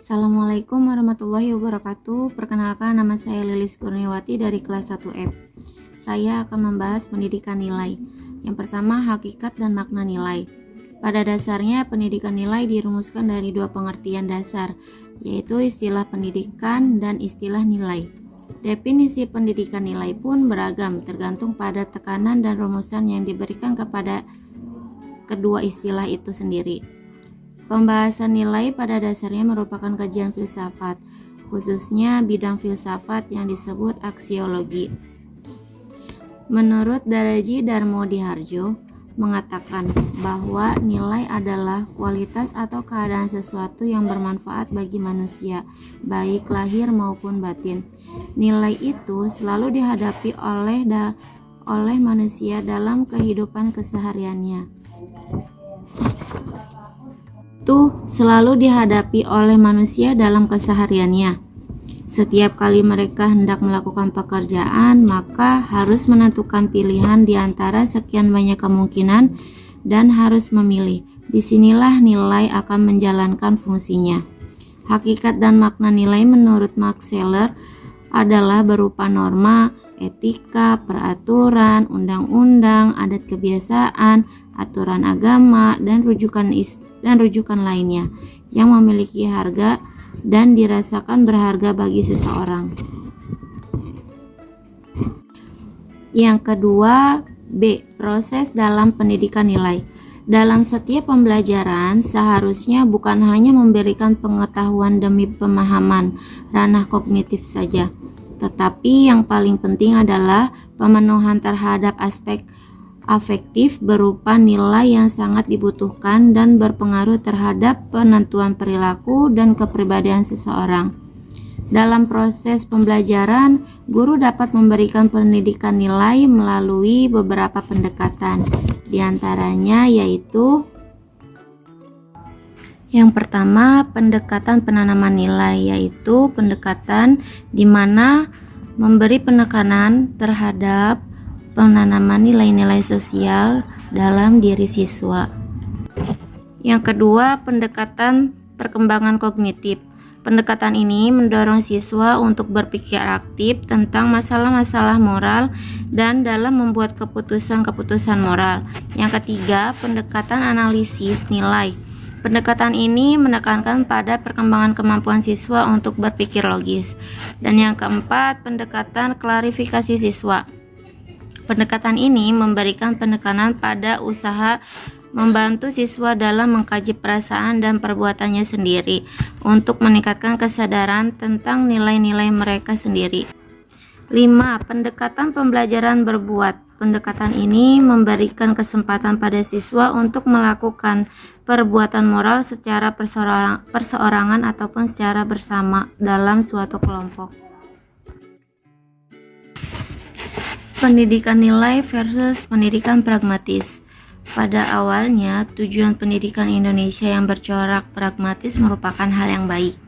Assalamualaikum warahmatullahi wabarakatuh. Perkenalkan, nama saya Lilis Kurniawati dari kelas 1F. Saya akan membahas pendidikan nilai. Yang pertama, hakikat dan makna nilai. Pada dasarnya, pendidikan nilai dirumuskan dari dua pengertian dasar, yaitu istilah pendidikan dan istilah nilai. Definisi pendidikan nilai pun beragam, tergantung pada tekanan dan rumusan yang diberikan kepada kedua istilah itu sendiri. Pembahasan nilai pada dasarnya merupakan kajian filsafat, khususnya bidang filsafat yang disebut aksiologi. Menurut Daraji Darmodiharjo mengatakan bahwa nilai adalah kualitas atau keadaan sesuatu yang bermanfaat bagi manusia, baik lahir maupun batin. Nilai itu selalu dihadapi oleh manusia dalam kehidupan kesehariannya. Setiap kali mereka hendak melakukan pekerjaan, maka harus menentukan pilihan di antara sekian banyak kemungkinan dan harus memilih. Disinilah nilai akan menjalankan fungsinya. Hakikat dan makna nilai menurut Max Scheler adalah berupa norma, etika, peraturan, undang-undang, adat kebiasaan, aturan agama, dan rujukan lainnya yang memiliki harga dan dirasakan berharga bagi seseorang. Yang kedua, B. Proses dalam pendidikan nilai. Dalam setiap pembelajaran, seharusnya bukan hanya memberikan pengetahuan demi pemahaman ranah kognitif saja, tetapi yang paling penting adalah pemenuhan terhadap aspek afektif berupa nilai yang sangat dibutuhkan dan berpengaruh terhadap penentuan perilaku dan kepribadian seseorang. Dalam proses pembelajaran, guru dapat memberikan pendidikan nilai melalui beberapa pendekatan. Di antaranya yaitu yang pertama, pendekatan penanaman nilai, yaitu pendekatan di mana memberi penekanan terhadap penanaman nilai-nilai sosial dalam diri siswa. Yang kedua, pendekatan perkembangan kognitif. Pendekatan ini mendorong siswa untuk berpikir aktif tentang masalah-masalah moral dan dalam membuat keputusan-keputusan moral. Yang ketiga, pendekatan analisis nilai. Pendekatan ini menekankan pada perkembangan kemampuan siswa untuk berpikir logis. Dan yang keempat, pendekatan klarifikasi siswa. Pendekatan ini memberikan penekanan pada usaha membantu siswa dalam mengkaji perasaan dan perbuatannya sendiri untuk meningkatkan kesadaran tentang nilai-nilai mereka sendiri. 5. Pendekatan pembelajaran berbuat. Pendekatan ini memberikan kesempatan pada siswa untuk melakukan perbuatan moral secara perseorangan ataupun secara bersama dalam suatu kelompok. Pendidikan nilai versus pendidikan pragmatis. Pada awalnya, tujuan pendidikan Indonesia yang bercorak pragmatis merupakan hal yang baik,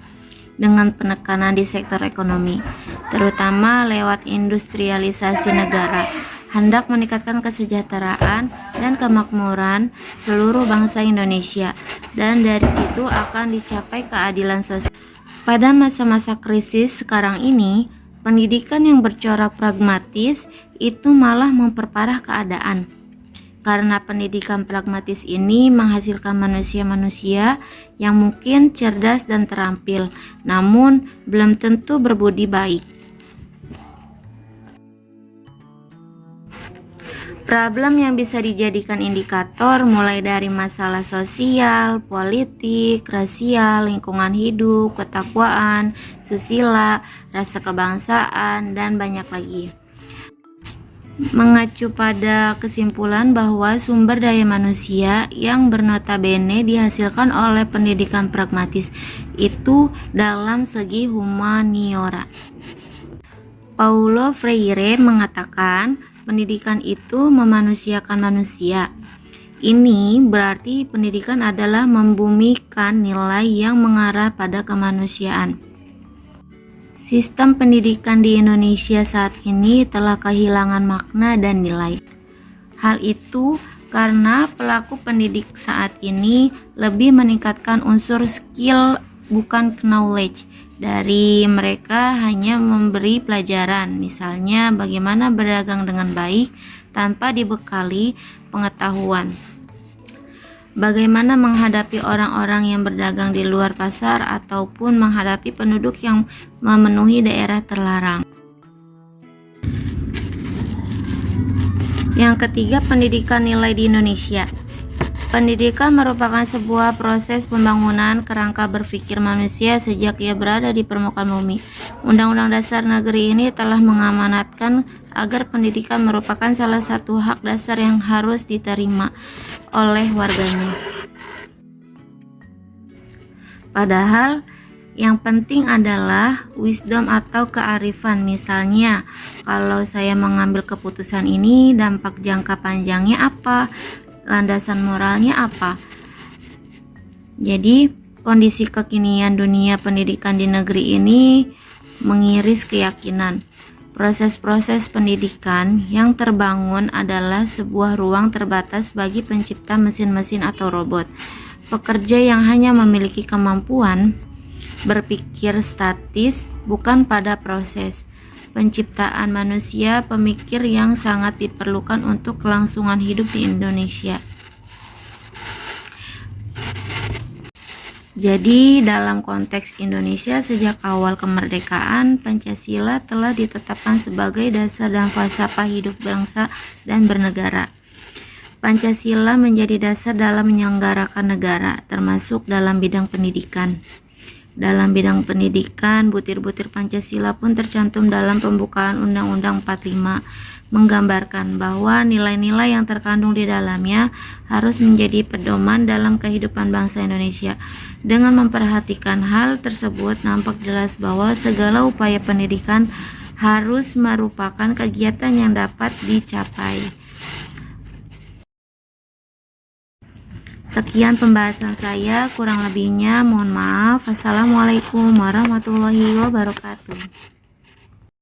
dengan penekanan di sektor ekonomi, terutama lewat industrialisasi negara, hendak meningkatkan kesejahteraan dan kemakmuran seluruh bangsa Indonesia, dan dari situ akan dicapai keadilan sosial. Pada masa-masa krisis sekarang ini, pendidikan yang bercorak pragmatis itu malah memperparah keadaan. Karena pendidikan pragmatis ini menghasilkan manusia-manusia yang mungkin cerdas dan terampil, namun belum tentu berbudi baik. Problem yang bisa dijadikan indikator mulai dari masalah sosial, politik, rasial, lingkungan hidup, ketakwaan, susila, rasa kebangsaan, dan banyak lagi. Mengacu pada kesimpulan bahwa sumber daya manusia yang bernotabene dihasilkan oleh pendidikan pragmatis itu dalam segi humaniora. Paulo Freire mengatakan pendidikan itu memanusiakan manusia. Ini berarti pendidikan adalah membumikan nilai yang mengarah pada kemanusiaan. Sistem pendidikan di Indonesia saat ini telah kehilangan makna dan nilai. Hal itu karena pelaku pendidik saat ini lebih meningkatkan unsur skill bukan knowledge. Dari mereka hanya memberi pelajaran, misalnya bagaimana berdagang dengan baik tanpa dibekali pengetahuan. Bagaimana menghadapi orang-orang yang berdagang di luar pasar ataupun menghadapi penduduk yang memenuhi daerah terlarang. Yang ketiga, pendidikan nilai di Indonesia. Pendidikan merupakan sebuah proses pembangunan kerangka berpikir manusia sejak ia berada di permukaan bumi. Undang-Undang Dasar Negeri ini telah mengamanatkan agar pendidikan merupakan salah satu hak dasar yang harus diterima oleh warganya. Padahal yang penting adalah wisdom atau kearifan. Misalnya, kalau saya mengambil keputusan ini, dampak jangka panjangnya apa? Landasan moralnya apa? Jadi, kondisi kekinian dunia pendidikan di negeri ini mengiris keyakinan. Proses-proses pendidikan yang terbangun adalah sebuah ruang terbatas bagi pencipta mesin-mesin atau robot. Pekerja yang hanya memiliki kemampuan berpikir statis bukan pada proses penciptaan manusia, pemikir yang sangat diperlukan untuk kelangsungan hidup di Indonesia. Jadi, dalam konteks Indonesia, sejak awal kemerdekaan, Pancasila telah ditetapkan sebagai dasar dan falsafah hidup bangsa dan bernegara. Pancasila menjadi dasar dalam menyelenggarakan negara, termasuk dalam bidang pendidikan. Dalam bidang pendidikan, butir-butir Pancasila pun tercantum dalam pembukaan Undang-Undang 45, menggambarkan bahwa nilai-nilai yang terkandung di dalamnya harus menjadi pedoman dalam kehidupan bangsa Indonesia. Dengan memperhatikan hal tersebut, nampak jelas bahwa segala upaya pendidikan harus merupakan kegiatan yang dapat dicapai. Sekian pembahasan saya, kurang lebihnya mohon maaf. Assalamualaikum warahmatullahi wabarakatuh.